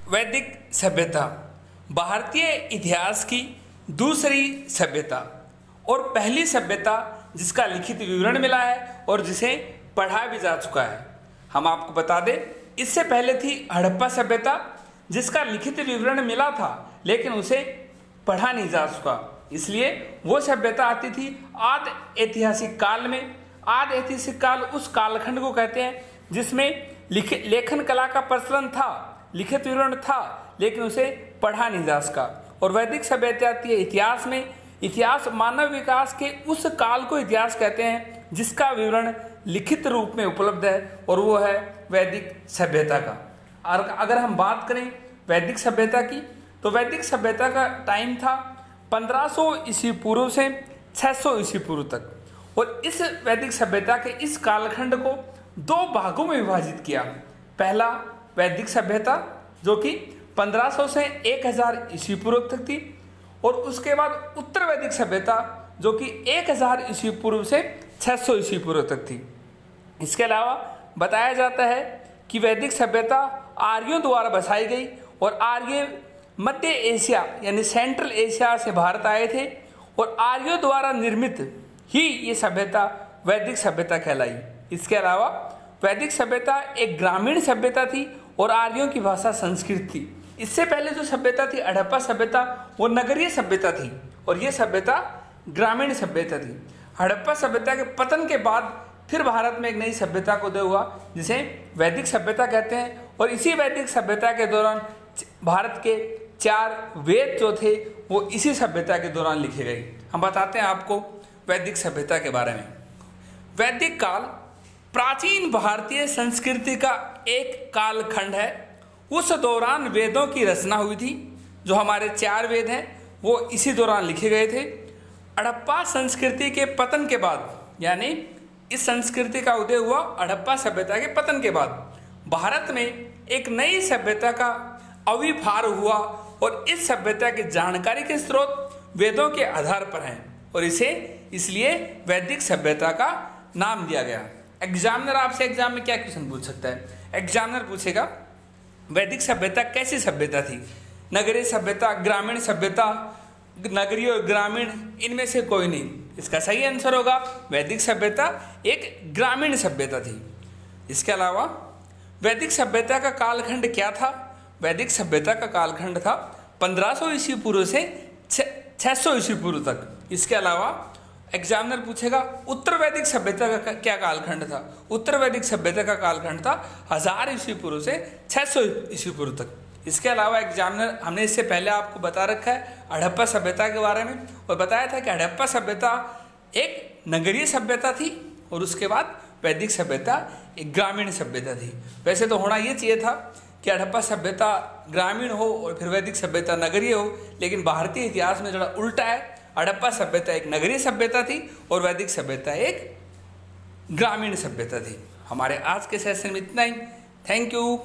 वैदिक सभ्यता भारतीय इतिहास की दूसरी सभ्यता और पहली सभ्यता जिसका लिखित विवरण मिला है और जिसे पढ़ा भी जा चुका है। हम आपको बता दें, इससे पहले थी हड़प्पा सभ्यता जिसका लिखित विवरण मिला था लेकिन उसे पढ़ा नहीं जा चुका, इसलिए वो सभ्यता आती थी आद ऐतिहासिक काल में। आद ऐतिहासिक काल उस कालखंड को कहते हैं जिसमें लेखन कला का प्रचलन था, लिखित विवरण था लेकिन उसे पढ़ा नहीं जा सका। और वैदिक सभ्यता आती है इतिहास में। इतिहास मानव विकास के उस काल को इतिहास कहते हैं जिसका विवरण लिखित रूप में उपलब्ध है और वो है वैदिक सभ्यता का। और अगर हम बात करें वैदिक सभ्यता की तो वैदिक सभ्यता का टाइम था 1500 ईस्वी पूर्व से 600 ईस्वी पूर्व तक। और इस वैदिक सभ्यता के इस कालखंड को दो भागों में विभाजित किया। पहला वैदिक सभ्यता जो कि 1500 से 1000 ईस्वी पूर्व तक थी, और उसके बाद उत्तर वैदिक सभ्यता जो कि 1000 ईस्वी पूर्व से 600 ईस्वी पूर्व तक थी। इसके अलावा बताया जाता है कि वैदिक सभ्यता आर्यों द्वारा बसाई गई और आर्य मध्य एशिया यानी सेंट्रल एशिया से भारत आए थे और आर्यों द्वारा निर्मित ही ये सभ्यता वैदिक सभ्यता कहलाई। इसके अलावा वैदिक सभ्यता एक ग्रामीण सभ्यता थी और आर्यों की भाषा संस्कृत थी। इससे पहले जो सभ्यता थी हड़प्पा सभ्यता वो नगरीय सभ्यता थी और ये सभ्यता ग्रामीण सभ्यता थी। हड़प्पा सभ्यता के पतन के बाद फिर भारत में एक नई सभ्यता को उदय हुआ जिसे वैदिक सभ्यता कहते हैं। और इसी वैदिक सभ्यता के दौरान भारत के 4 वेद जो थे वो इसी सभ्यता के दौरान लिखे गए। हम बताते हैं आपको वैदिक सभ्यता के बारे में। वैदिक काल प्राचीन भारतीय संस्कृति का एक कालखंड है। उस दौरान वेदों की रचना हुई थी। जो हमारे 4 वेद हैं वो इसी दौरान लिखे गए थे। हड़प्पा संस्कृति के पतन के बाद यानी इस संस्कृति का उदय हुआ हड़प्पा सभ्यता के पतन के बाद भारत में एक नई सभ्यता का आविर्भाव हुआ और इस सभ्यता की जानकारी के स्रोत वेदों के आधार पर हैं और इसे इसलिए वैदिक सभ्यता का नाम दिया गया। एग्जामिनर आपसे एग्जाम में क्या क्वेश्चन पूछ सकता है? एग्जामिनर पूछेगा वैदिक सभ्यता कैसी सभ्यता थी? नगरीय सभ्यता, ग्रामीण सभ्यता, नगरीय और ग्रामीण, इनमें से कोई नहीं। इसका सही आंसर होगा वैदिक सभ्यता एक ग्रामीण सभ्यता थी। इसके अलावा वैदिक सभ्यता का कालखंड क्या था? वैदिक सभ्यता का कालखंड था 1500 ईस्वी पूर्व से 600 ईस्वी पूर्व तक। इसके अलावा एग्जामिनर पूछेगा उत्तर वैदिक सभ्यता का क्या कालखंड था? उत्तर वैदिक सभ्यता का कालखंड था 1000 ईस्वी पूर्व से 600 ईस्वी पूर्व तक। इसके अलावा एग्जामिनर हमने इससे पहले आपको बता रखा है हड़प्पा सभ्यता के बारे में और बताया था कि हड़प्पा सभ्यता एक नगरीय सभ्यता थी और उसके बाद वैदिक सभ्यता एक ग्रामीण सभ्यता थी। वैसे तो होना ये चाहिए था कि हड़प्पा सभ्यता ग्रामीण हो और फिर वैदिक सभ्यता नगरीय हो, लेकिन भारतीय इतिहास में जरा उल्टा है। हड़प्पा सभ्यता एक नगरीय सभ्यता थी और वैदिक सभ्यता एक ग्रामीण सभ्यता थी। हमारे आज के सेशन में इतना ही। Thank you.